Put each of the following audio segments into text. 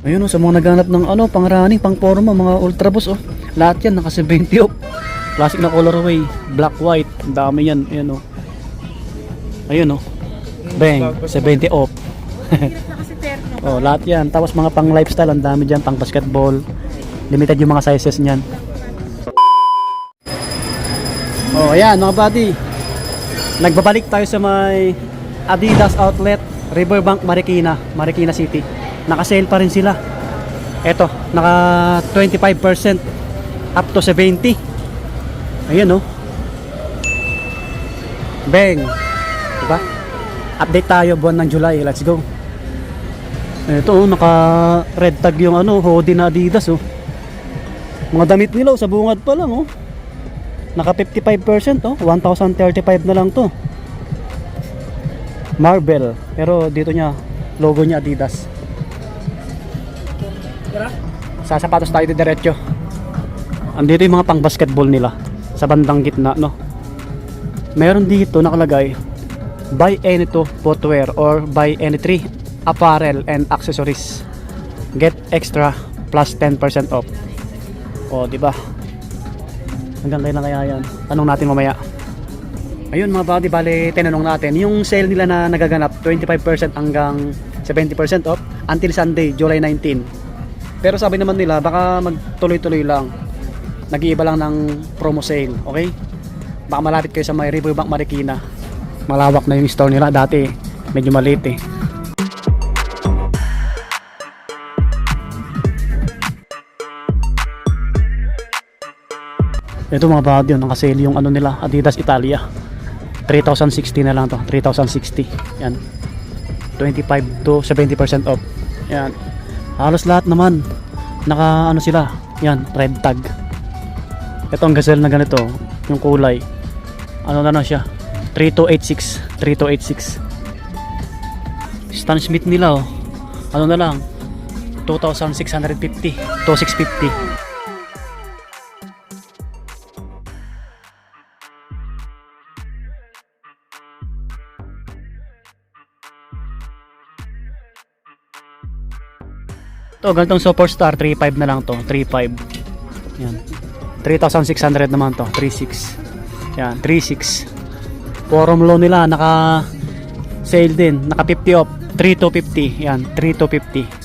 Ayun oh, sa mga naghanap ng ano, pang running, pang forma, mga ultra boost oh. Lahat yan naka 70 off. Classic na colorway, black white, ang dami yan. Ayun oh. Ayun oh. Bang, 70 off. Oh, lahat yan. Tapos mga pang lifestyle, ang dami diyan, pang basketball. Limited yung mga sizes niyan. Oh, ayan mga buddy. Nagbabalik tayo sa may Adidas outlet, Riverbank, Marikina City. Naka-sale pa rin sila. Eto, naka 25% up to 70. Ayan oh. Bang. Diba? Update tayo buwan ng July. Let's go. Ito oh, naka red tag yung ano, hoodie na Adidas oh. Mga damit nila oh, sa bungad pa lang oh. Naka 55% oh, 1,035 na lang to. Marble, pero dito niya logo niya Adidas. Sa sapatos tayo diretso. Andito yung mga pang basketball nila sa bandang gitna no. Meron dito nakalagay buy any 2 footwear or buy any 3 apparel and accessories. Get extra plus 10% off. Oh, di ba? Hanggang kailan kaya yan? Tanong natin mamaya. Ayun mga buddy, bale tinanong natin yung sale nila na nagaganap 25% hanggang 70% off until Sunday, July 19. Pero sabi naman nila baka magtuloy-tuloy lang. Nag-iiba lang ng promo sale, okay? Baka malapit kayo sa may Riverbank, Marikina. Malawak na yung store nila, dati medyo maliit eh. Ito mga buddy, nakasale yung ano nila, Adidas Italia. 3,060 na lang to, 3,060. Yan. 25 to 70% off. Yan. Halos lahat naman naka ano sila. Yan, red tag. Ito ang gazelle na ganito, yung kulay. Ano na siya? 3286, 3286. Stan Smith nila oh. Ano na lang? 2,650 to 650. To ganitong Superstar 3.5 na lang to, 3.5. Yan. 3,600 naman to, 3.6. Yan, 3.6. Forum loan nila naka sale din, naka 50 off, 3,250. Yan, 3,250.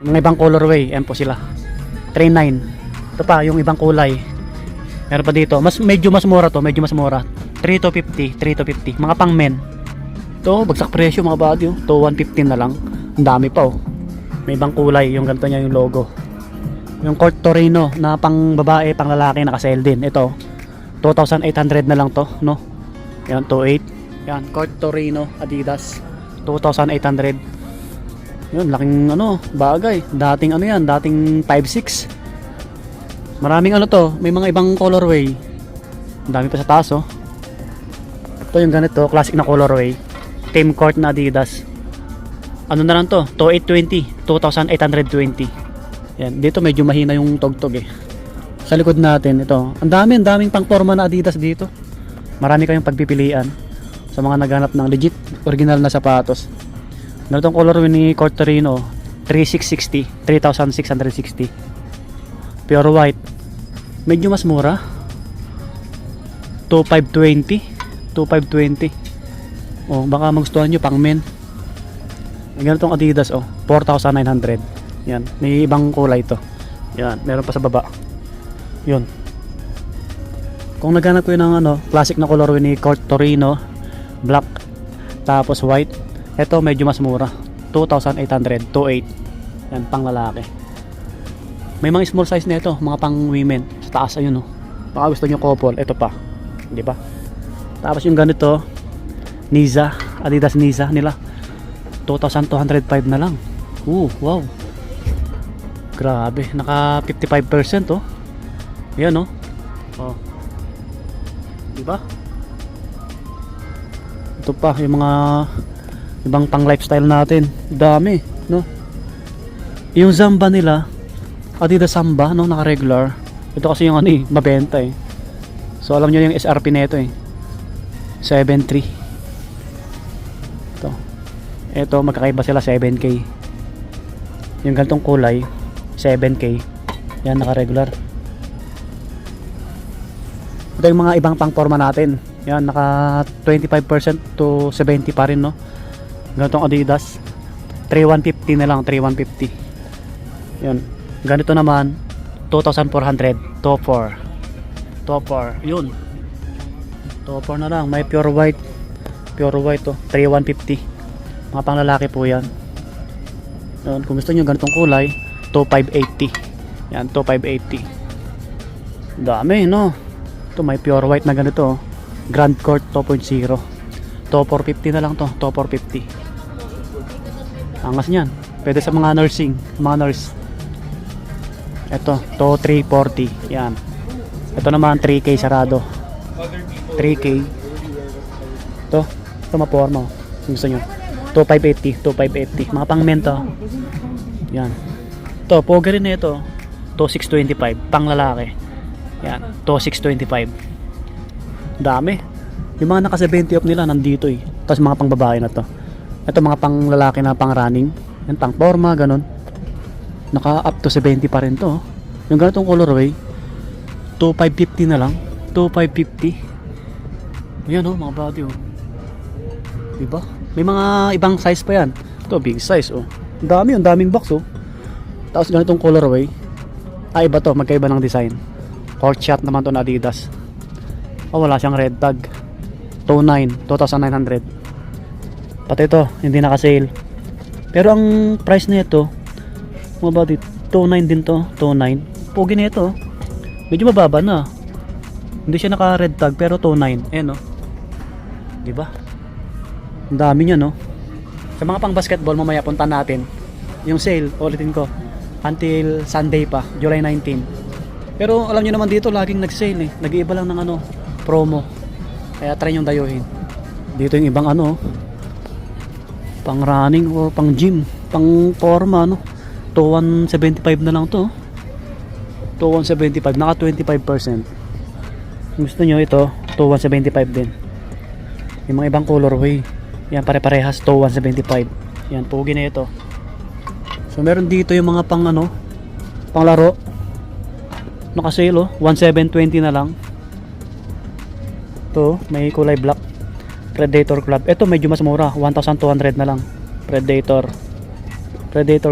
Mga ibang colorway, yan po sila. 39. Ito pa yung ibang kulay. Meron pa dito, medyo mas mura to, medyo mas mura. 3,250, 3,250. Mga pang men. Ito, bagsak presyo mga buddy, to 115 na lang. Ang dami pa oh. May ibang kulay, yung ganito niya yung logo. Yung Court Torino na pang babae, pang lalaki naka-sale din. Ito, 2,800 na lang to, no? Yan, 2,800. Yan, Court Torino Adidas. 2,800. Yun, laking ano, bagay. Dating ano yan, dating 5.6. Maraming ano to, may mga ibang colorway. Ang dami pa sa taas oh. Ito yung ganito, classic na colorway. Team Court na Adidas. Ano na lang to, 2,820, 2,820. Yan, dito medyo mahina yung tugtog eh. Sa likod natin, ito. Ang daming pang forma na Adidas dito. Marami kayong pagpipilian sa mga naghanap ng legit, original na sapatos. Ganitong colorway ni Court Torino, 3,660, 3,660. Pure white. Medyo mas mura. 2,520, 2,520. Oh, baka magustuhan nyo pang men. Ganitong Adidas oh, 4,900. Yan, may ibang kulay to. Yan, meron pa sa baba. Yun. Kung naghanap ko yun ng ano, classic na colorway ni Court Torino, black, tapos white. Ito medyo mas mura, 2,800, 2,800. Yan, pang lalaki. May mga small size na ito, mga pang women. Sa taas, ayun oh. Baka gusto nyo couple, ito pa. Di ba? Tapos yung ganito, Niza, Adidas Niza nila. 2,205 na lang. Wow. Grabe, naka 55% oh. Yan oh. Oh. Di ba? Ito pa yung mga Ibang pang lifestyle natin. Dami, no? Yung Zamba nila, Adidas Samba, no? Naka-regular. Ito kasi yung ano eh, mabenta eh. So alam nyo yung SRP nito eh. 7.3. Ito magkakaiba sila, 7K. Yung ganitong kulay 7K. Yan, naka-regular. Ito yung mga ibang pang forma natin. Yan, naka 25% to 70 pa rin, no? Ganitong Adidas 3,150 na lang, 3,150. Yan. Ganito naman 2,400 top 4. Yun, top 4 na lang. May pure white to 3,150. Mga pang lalaki po yan. Yun, kung gusto nyo ganitong kulay 2,580. Yan, 2,580. Dami, no? Ito may pure white na ganito, Grand Court 2.0. 2,450 na lang to, 2,450. Angas niyan. Pwede sa mga nursing, mga nurse. Ito, to 340. Yan. Ito naman 3K sarado. 3K. Ito maporma. Gusto nyo 2,580. Mga pang men to. Yan. Ito, pogi rin na ito. To 625. Pang lalaki. Yan. To 625. Dami. Yung mga naka 70 off nila nandito eh. Tapos mga pang babae na to. Ito mga pang lalaki na pang running. Yan, pang forma, ganun. Naka up to 70 pa rin to. Yung ganitong colorway 2,550 na lang. 2,550. Ayan, oh, mga body, oh. Diba? May mga ibang size pa yan. Ito, big size, oh. Ang daming box, oh. Tapos ganitong colorway. Iba to, magkaiba ng design. Court shot naman to na Adidas. Oh, wala siyang red tag. 2,900. Pati ito, hindi naka-sale. Pero ang price na ito, mga body, 2,900 din to. 2,900. Pogi na ito. Medyo mababa na. Hindi siya naka-red tag, pero 2,900. Eh, no? Diba? Ang dami niya, no? Sa mga pang basketball, mamaya punta natin. Yung sale, ulitin ko. Until Sunday pa, July 19. Pero alam niyo naman dito, laging nag-sale eh. Nag-iiba lang ng ano, promo. Kaya try nyo dayuhin. Dito yung ibang ano, pang running o pang gym, pang forma, no? 2,175 na lang to. 2,175, naka 25%. Gusto nyo ito, 2,175 din. Yung mga ibang colorway, yan pare-parehas, 2,175. Yan, pogi na ito. So meron dito yung mga pang ano, pang laro. Naka-sale, oh, 1,720 na lang. Ito, may kulay black. Predator Club. Ito medyo mas mura, 1,200 na lang. Predator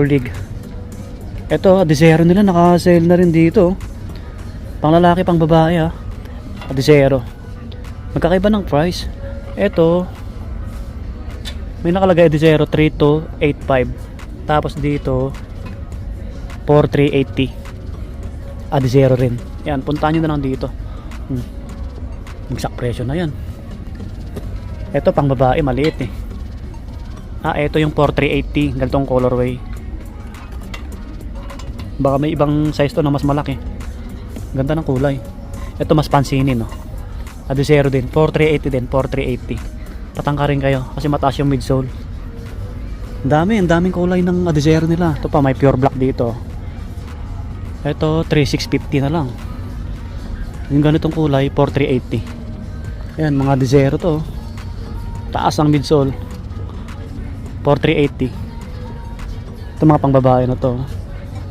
League. Ito, Adizero nila, naka-sale na rin dito. Pang lalaki, pang babae, ah. Adizero. Magkakaiba ng price. Ito, may nakalagay Adizero 3,285. Tapos dito 4,380. Adizero rin. Yan, puntahan nyo na lang dito. Magsak presyo na yan. Ito pang babae, maliit eh. Ito yung 4,380. Ganitong colorway. Baka may ibang size to na mas malaki. Ganda ng kulay. Ito mas pansinin, no? Adizero din, 4,380 din, 4,380. Patangka rin kayo kasi mataas yung midsole. Ang daming kulay ng Adizero nila. Ito pa, may pure black dito. Ito 3,650 na lang. Yung ganitong kulay 4,380. Ayan, mga Adizero to. Taas ang midsole, 4,380. Ito mga pang babae na to,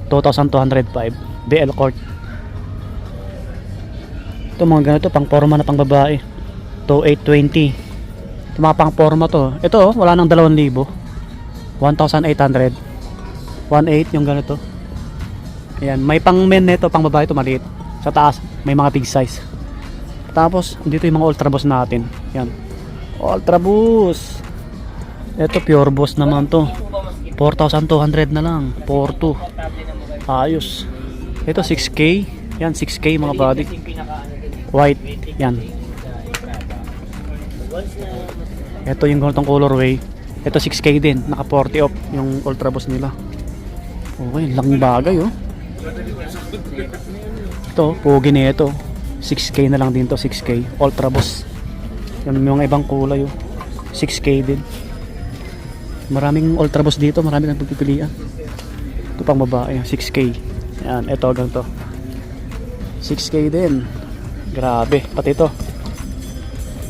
2,205. BL Court. Ito mga ganito pang forma na pang babae, 2,820. Ito mga pang forma to. Ito, wala nang 2,000. 1,800. 1,800 yung ganito. Ayan, may pang men nito, pang babae to maliit. Sa taas, may mga big size. Tapos, dito yung mga Ultra Boost natin. Yan. Ultra Boost. Ito, Pure Boost naman to. 4,200 na lang. 4,200. Ayos. Ito, 6K. Yan, 6K mga body. White. Yan. Ito yung ganitong colorway. Ito 6K din, naka 40 off yung Ultra Boost nila. Okay, laking bagay, oh. Ito, pogi na ito. 6K na lang din to, 6K Ultra Boost. Yan yung mga ibang kulay, oh. 6K din. Maraming Ultraboost dito, maraming kang pagpipilian. Ito pang babae, 6K. Yan, ito hanggang to. 6K din. Grabe, pati ito.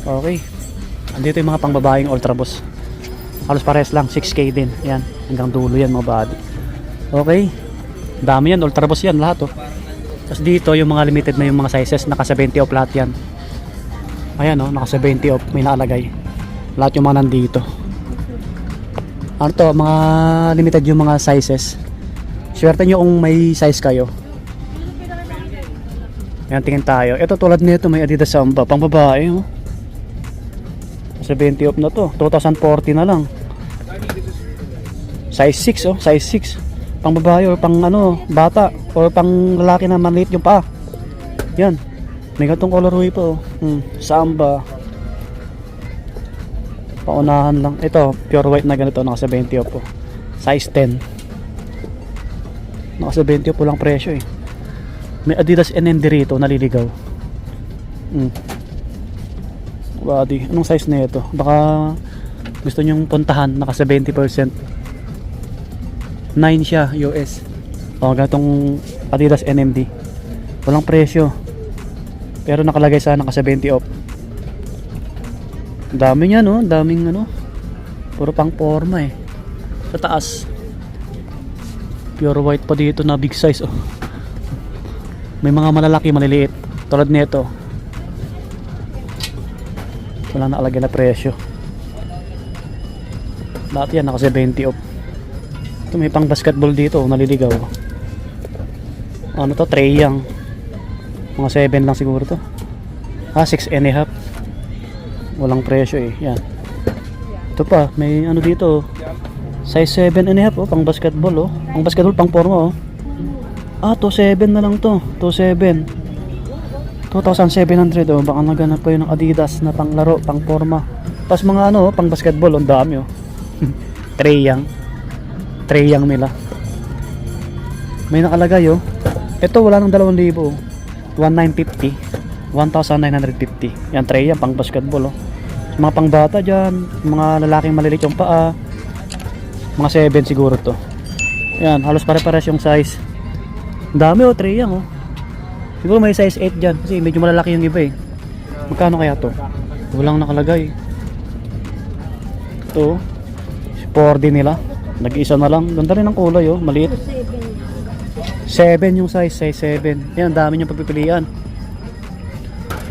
Okay. Andito yung mga pang babaeng Ultraboost. Halos pares lang, 6K din. Yan, hanggang dulo yan mga body. Okay. Dami yan, Ultraboost yan lahat oh. Tapos dito yung mga limited na yung mga sizes, naka 70 off lahat yan. Ayan oh, naka 70 off, may naalagay. Lahat yung mga nandito. Ano to, mga limited yung mga sizes. Swerte nyo kung may size kayo. Ayan, tingin tayo. Ito tulad nito, may Adidas Samba, pang babae oh. 70 off na to, 2040 na lang. Size 6 oh, size 6. Pang babae or pang ano, bata or pang lalaki na maliit yung paa. Yan. May gatong colorway pa oh. Samba. Paunahan lang. Ito, pure white na ganito, naka 70 off oh. Size 10. Naka 70 off lang presyo eh. May Adidas NMD rito, naliligaw. Body. Anong size na ito? Baka gusto nyong puntahan, naka 70%. 9 siya, US. O, gatong Adidas NMD. Walang presyo. Pero nakalagay sa naka 70 off. Dami niya no, daming ano. Puro pang forma eh. Sa taas. Pure white pa dito na big size oh. May mga malalaki, maliliit. Tulad nito. Wala nakalagay na presyo. Lahat yan naka 70 off. Ito may pang basketball dito, naliligaw. Ano to, Trae Young. Mga 7 lang siguro to. 6 and a half. Walang presyo eh. Yan. Ito pa, may ano dito. Size 7 and a half oh, pang basketball oh. Pang basketball, pang forma oh. 2.7 na lang to. 2.7. 2,700 oh. Baka naganap pa yun ng Adidas na pang laro, pang forma. Tapos mga ano, pang basketball, ang dami oh. Trae Young. Trae Young nila. May nakalagay oh. Ito wala nang 2,000 oh. 1,950. 1,950. Yan, Trae Young, pang basketball oh. Mga pang bata dyan, mga lalaking maliliit yung paa. Mga 7 siguro to. Yan, halos pare-pares yung size. Ang dami oh, Trae Young oh. Siguro may size 8 dyan kasi medyo malalaki yung iba eh. Magkano kaya to? Walang nakalagay. Ito 4D nila, nag-isa na lang. Ganda rin ang kulay oh, maliit. 7 yung size 7. Yan, dami yung pagpipilian.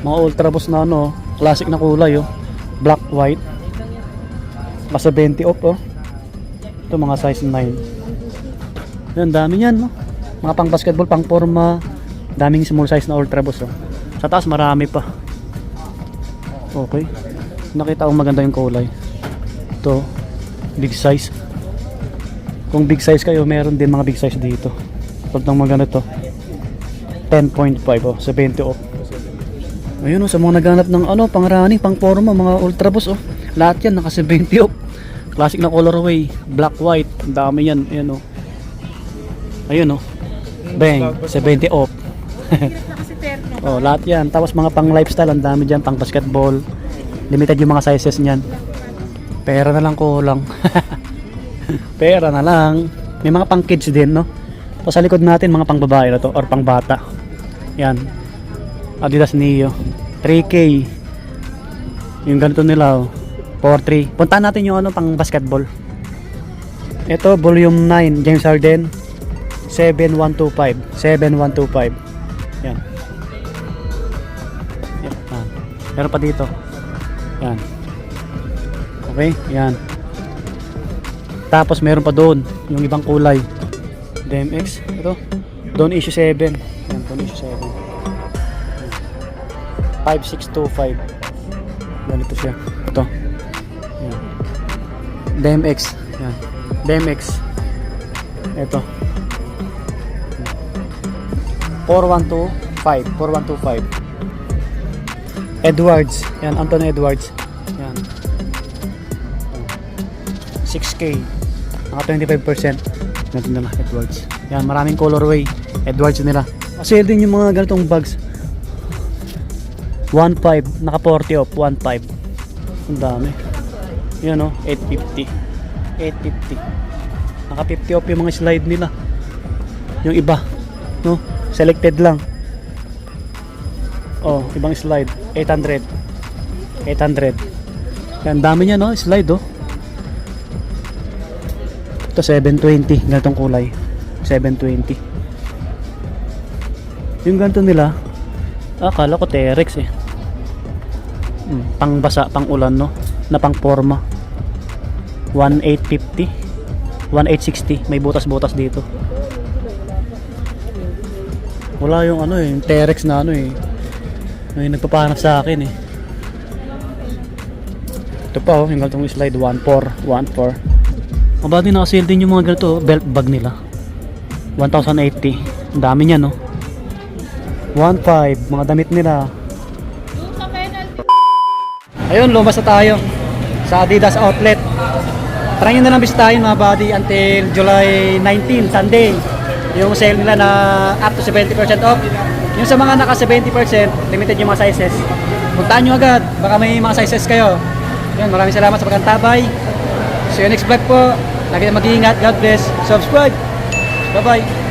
Mga Ultraboost na ano, classic na kulay oh. Black, white. Basta 20 off oh. Ito mga size 9. Yan, dami yan no. Mga pang basketball, pang forma. Daming small size na Ultraboost oh. Sa taas marami pa. Okay. Nakita ko maganda yung kulay. Ito, big size. Kung big size kayo, meron din mga big size dito. Pag nang maganda to 10.5 oh, 70 off. Ayun oh, sa mga naghanap ng ano, pang running, pang forma, mga Ultraboost oh. Lahat yan naka 70 off. Classic na colorway, black, white. Ang dami yan, ayun oh. Ayun oh. Bang, 70 off. Oh, lahat yan. Tapos mga pang lifestyle, ang dami dyan, pang basketball. Limited yung mga sizes niyan. Pera na lang kulang. Pera na lang. May mga pang kids din, no? Tapos sa likod natin, mga pang babae na to, or pang bata. Yan. Adidas Neo. 3K. Yung ganito nila, oh. 4-3. Puntahan natin yung ano, pang basketball. Ito, volume 9, James Harden. 7125. 7125. Yan. Yan. Meron pa dito. Yan. Okay, yan. Tapos meron pa doon yung ibang kulay. DMX, ito. Doon issue 7. Yan, doon issue 7. 5625. Ganito siya. Ito. Yan. DMX. Yan. DMX. Ito. 4125. 4125. Edwards. Yan, Anthony Edwards. Yan. 6K. Naka 25%. Ganito nila, Edwards. Yan, maraming colorway. Edwards nila. Kasi din yung mga ganitong bags. 1.5. Naka 40 off. 1.5. Ang dami. Yan o, 850. 850. Naka 50 off yung mga slide nila. Yung iba, no? Selected lang. Oh, ibang slide. 800. 800. Yan, dami niya, no? Slide, oh. Ito 720, ganitong kulay. 720. Yung ganito nila, akala ko Terex eh. Pang basa, pang ulan, no? Na pang forma. 1850, 1860. May butas-butas dito. Wala yung ano eh, yung Terex na ano eh. May nagpapahanap sa akin eh. Ito pa oh, yung ganitong slide 14, 14. Mababa din naka-sale din yung mga ganito belt bag nila. 1,080. Ang dami niya, no? 1,500 mga damit nila. Ayun, lumabas na tayo sa Adidas Outlet. Try nyo na lang bisitahin mga buddy until July 19, Sunday. Yung sale nila na up to 70% off. Yung sa mga naka 70%, limited yung mga sizes. Puntaan nyo agad, baka may mga sizes kayo. Yun, maraming salamat sa pagkantabay. See you next vlog po. Lagi na mag-iingat. God bless. Subscribe. Bye-bye.